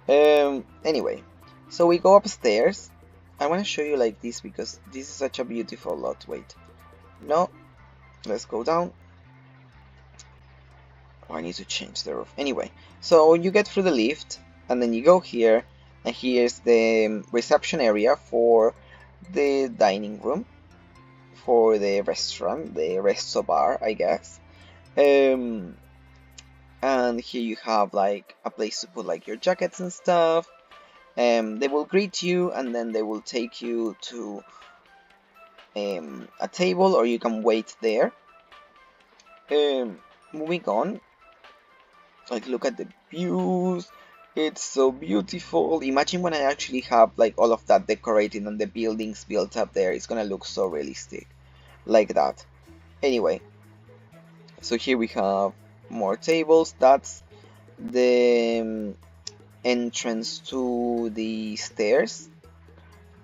[SPEAKER 1] go. Anyway, so we go upstairs. I want to show you like this because this is such a beautiful lot. Wait, no, let's go down. Oh, I need to change the roof. Anyway, so you get through the lift, and then you go here, and here's the reception area for the dining room, for the restaurant, the resto bar, I guess. And here you have like a place to put like your jackets and stuff. They will greet you, and then they will take you to a table, or you can wait there. Moving on, like look at the views. It's so beautiful. Imagine when I actually have like all of that decorated and the buildings built up there. It's gonna look so realistic, like that. Anyway, so here we have more tables. That's the entrance to the stairs.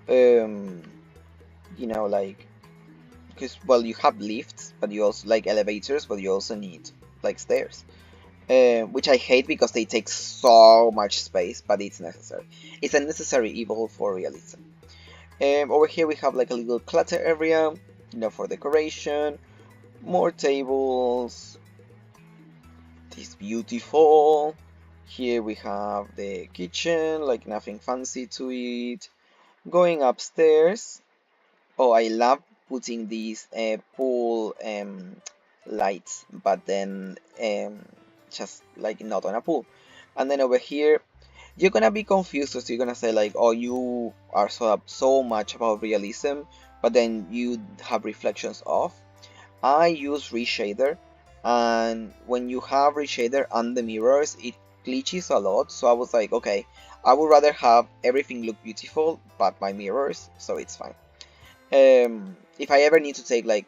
[SPEAKER 1] You know, like, because, well, you have lifts, but you also like elevators, but you also need like stairs. Which I hate because they take so much space, but it's necessary. It's a necessary evil for realism. Over here we have like a little clutter area, you know, for decoration. More tables. This beautiful. Here we have the kitchen, like nothing fancy to it. Going upstairs. Oh, I love putting these pool lights, but then just like not on a pool. And then over here, you're gonna be confused because you're gonna say like, oh, you are so much about realism, but then you have reflections off. I use reshader, and when you have reshader on the mirrors, it glitches a lot. So I was like, okay, I would rather have everything look beautiful, but my mirrors, so it's fine. If I ever need to take like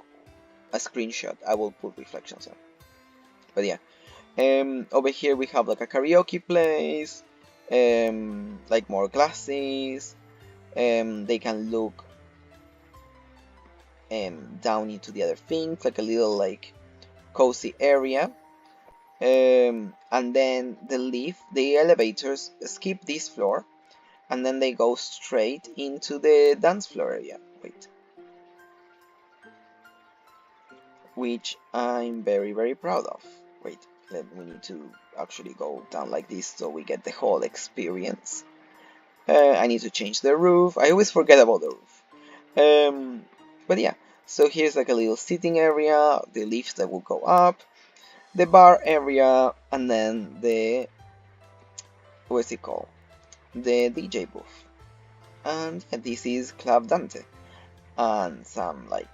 [SPEAKER 1] a screenshot, I will put reflections on. But yeah, over here we have like a karaoke place, like more glasses. They can look down into the other things, like a little like cozy area. And then the elevators skip this floor, and then they go straight into the dance floor area. Wait. Which I'm very, very proud of. Wait, we need to actually go down like this so we get the whole experience. I need to change the roof. I always forget about the roof. But yeah, so here's like a little sitting area, the lifts that will go up, the bar area, and then the, what's it called? The DJ booth. And yeah, this is Club Dante. And some like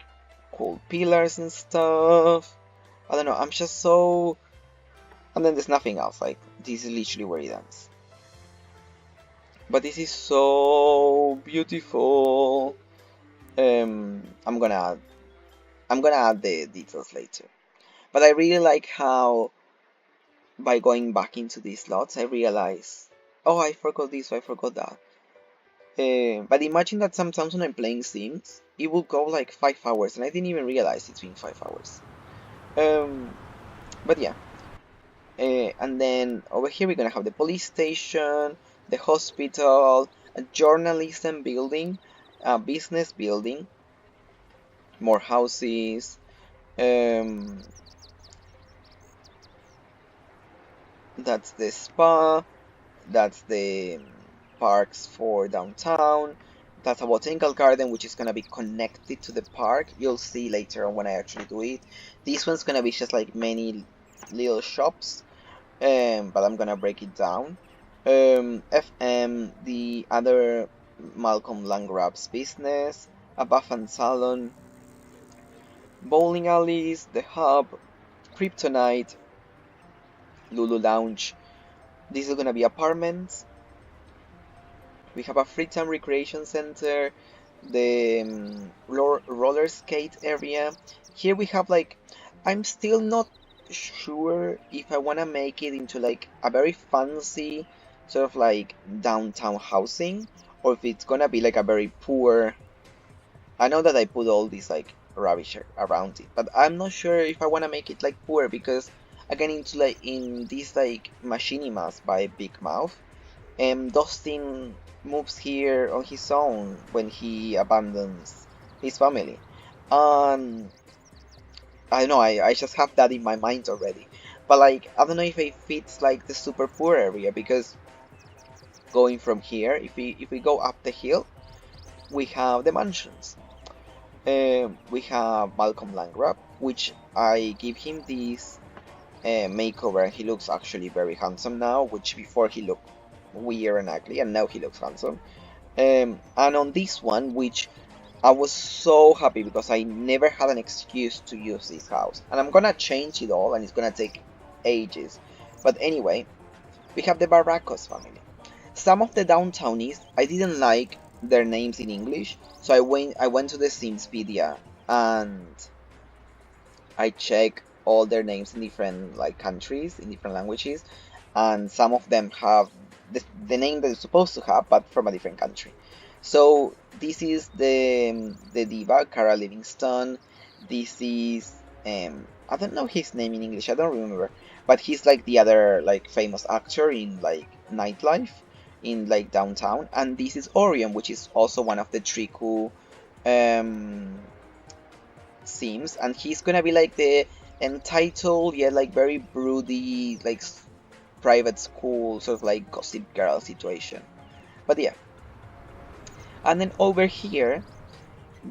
[SPEAKER 1] cool pillars and stuff. I don't know, I'm just so... And then there's nothing else, like, this is literally where he dance. But this is so beautiful. I'm gonna add the details later. But I really like how by going back into these slots I realize, oh, I forgot this, I forgot that. But imagine that sometimes when I'm playing Sims, it will go like 5 hours and I didn't even realize it's been 5 hours. But yeah. And then over here we're gonna have the police station, the hospital, a journalism building, a business building, more houses. Um, that's the spa. That's the parks for downtown. That's a botanical garden which is gonna be connected to the park. You'll see later on when I actually do it. This one's gonna be just like many little shops, but I'm gonna break it down. FM, the other Malcolm Landgrab's business, a bath and salon, bowling alleys, the hub, Kryptonite, Lulu Lounge. This is gonna be apartments. We have a Freetown Recreation Center, the roller skate area. Here we have like, I'm still not sure if I want to make it into like a very fancy sort of like downtown housing or if it's gonna be like a very poor. I know that I put all this like rubbish around it, but I'm not sure if I want to make it like poor because again into like in this like Machinimas by Big Mouth, Dustin moves here on his own when he abandons his family. And I don't know, I just have that in my mind already. But like, I don't know if it fits like the super poor area because going from here, if we go up the hill, we have the mansions. We have Malcolm Landgrab, which I give him this makeover and he looks actually very handsome now, which before he looked weird and ugly and now he looks handsome. And on this one, which I was so happy because I never had an excuse to use this house. And I'm gonna change it all and it's gonna take ages. But anyway, we have the Barracos family. Some of the downtownies, I didn't like their names in English, so I went to the Simspedia and I checked all their names in different like countries, in different languages, and some of them have the name that it's supposed to have, but from a different country. So this is the diva Cara Livingston. This is I don't know his name in English. I don't remember, but he's like the other like famous actor in like nightlife in like downtown. And this is Orion, which is also one of the Triku um, Sims, and he's gonna be like the entitled yet like very broody like private school sort of like gossip girl situation. But yeah. And then over here,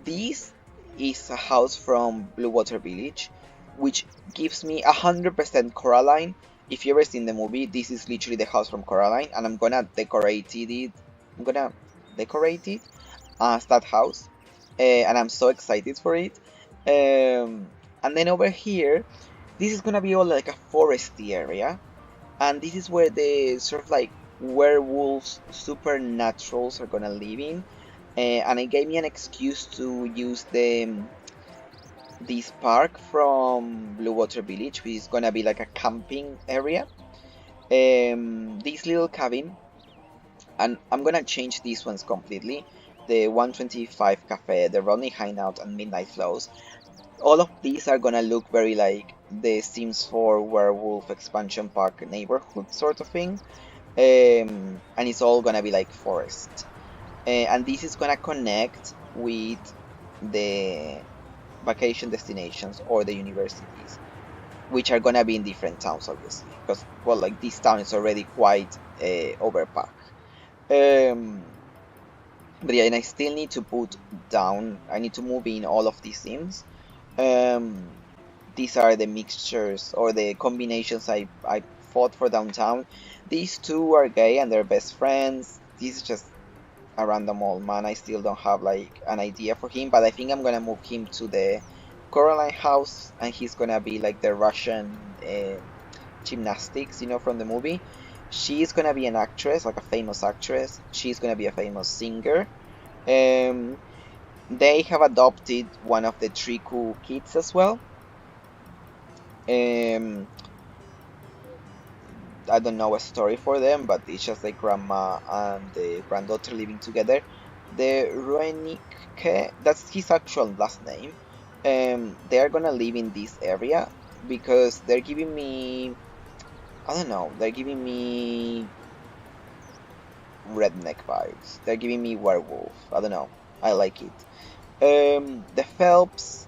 [SPEAKER 1] this is a house from Bluewater Village, which gives me 100% Coraline. If you ever seen the movie, this is literally the house from Coraline, and I'm gonna decorate it. I'm gonna decorate it as that house, and I'm so excited for it. And then over here, this is gonna be all like a foresty area, and this is where the sort of like werewolves, supernaturals are gonna live in. And it gave me an excuse to use this park from Bluewater Village, which is gonna be like a camping area. This little cabin, and I'm gonna change these ones completely. The 125 Cafe, the Rodney Hideout, and Midnight Flows. All of these are gonna look very like the Sims 4 Werewolf Expansion Park neighborhood sort of thing. And it's all gonna be like forest. And this is gonna connect with the vacation destinations or the universities, which are gonna be in different towns, obviously, because well, like this town is already quite overpacked. But yeah, and I still need to put down. I need to move in all of these Sims. Um, these are the mixtures or the combinations I fought for downtown. These two are gay and they're best friends. This is just a random old man. I still don't have like an idea for him, but I think I'm gonna move him to the Coraline house, and he's gonna be like the Russian gymnastics, you know, from the movie. She's gonna be an actress, like a famous actress. She's gonna be a famous singer. Um, they have adopted one of the Triku kids as well. Um, I don't know a story for them, but it's just like grandma and the granddaughter living together. The Ruenike, that's his actual last name. They are gonna live in this area because they're giving me, I don't know, they're giving me redneck vibes. They're giving me werewolf. I don't know. I like it. The Phelps.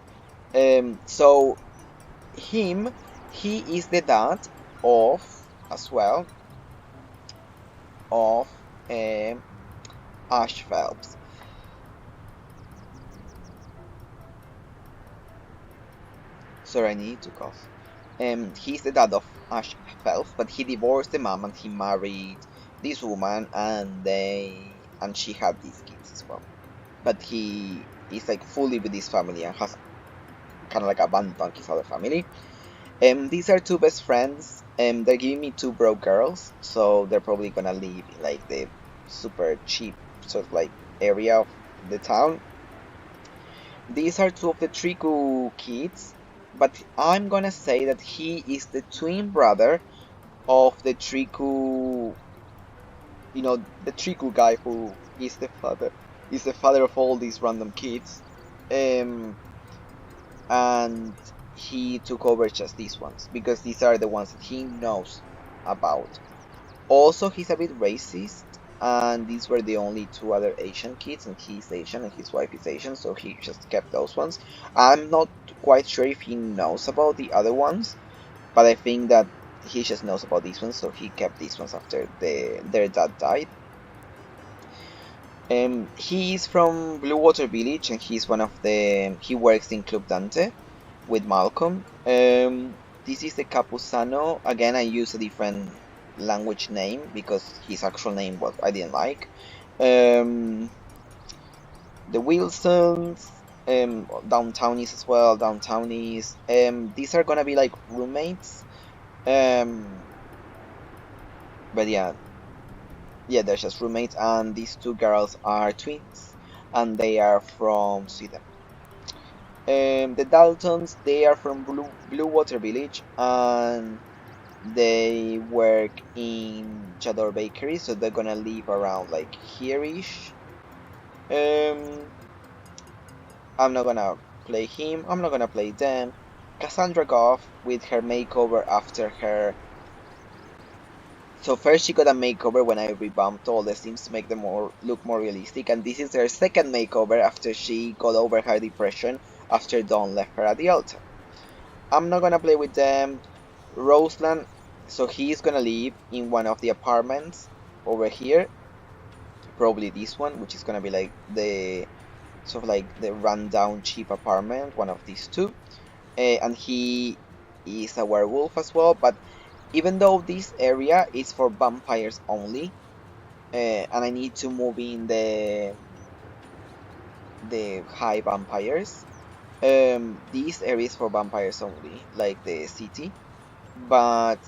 [SPEAKER 1] So him, he is the dad of, as well, of Ash Phelps. Sorry, I need to cough. He's the dad of Ash Phelps, but he divorced the mom and he married this woman, and she had these kids as well. But he is like fully with his family and has kind of like abandoned his other family. These are two best friends. They're giving me two broke girls, so they're probably gonna live in like the super cheap sort of like area of the town. These are two of the Triku kids, but I'm gonna say that he is the twin brother of the Triku, the Triku guy who is the father of all these random kids. Um, and he took over just these ones because these are the ones that he knows about. Also, he's a bit racist, and these were the only two other Asian kids, and he's Asian and his wife is Asian, so he just kept those ones. I'm not quite sure if he knows about the other ones, but I think that he just knows about these ones, so he kept these ones after their dad died. He is from Bluewater Village, and he works in Club Dante with Malcolm. This is the Capuzano. Again, I use a different language name because his actual name was I didn't like. Um, the Wilsons, downtownies as well, downtownies. These are gonna be like roommates. Um, but yeah, they're just roommates, and these two girls are twins, and they are from Sweden. The Daltons, they are from Bluewater Village, and they work in Chador Bakery, so they're gonna live around like here-ish. Um, I'm not gonna play him. I'm not gonna play them. Cassandra Goff with her makeover after her. So first she got a makeover when I revamped all the Sims to make them look more realistic, and this is her second makeover after she got over her depression after Dawn left her at the altar. I'm not gonna play with them. Roseland, so he's gonna live in one of the apartments over here, probably this one, which is gonna be like the sort of like the rundown cheap apartment, one of these two. And he is a werewolf as well, but even though this area is for vampires only, and I need to move in the high vampires, this area is for vampires only, like the city. But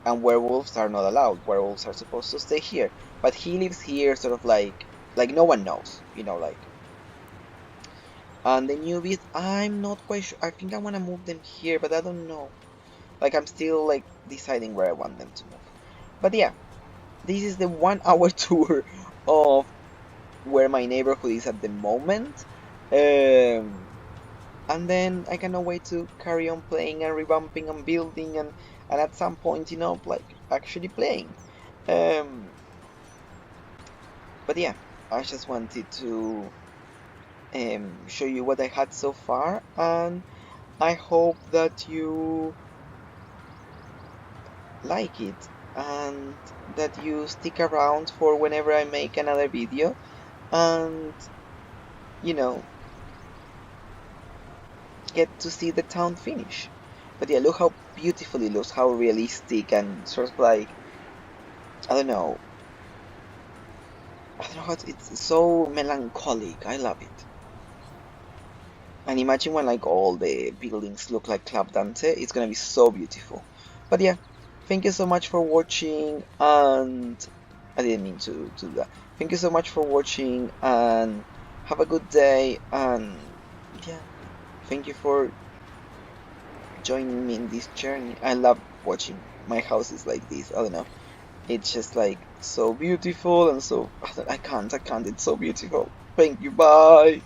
[SPEAKER 1] and werewolves are not allowed. Werewolves are supposed to stay here. But he lives here sort of like no one knows, like. And the newbies, I'm not quite sure. I think I want to move them here, but I don't know. Like I'm still like deciding where I want them to move. But yeah, this is the 1 hour tour of where my neighborhood is at the moment. Um, and then I cannot wait to carry on playing and revamping and building and at some point, like actually playing. Um, but yeah, I just wanted to show you what I had so far, and I hope that you like it and that you stick around for whenever I make another video and you know get to see the town finish. But yeah, look how beautiful it looks, how realistic and sort of like I don't know how it's so melancholic. I love it. And imagine when like all the buildings look like Club Dante, it's gonna be so beautiful. But yeah, thank you so much for watching, and I didn't mean to do that. Thank you so much for watching, and have a good day, and yeah, thank you for joining me in this journey. I love watching my houses like this. I don't know. It's just like so beautiful and so I can't. It's so beautiful. Thank you. Bye.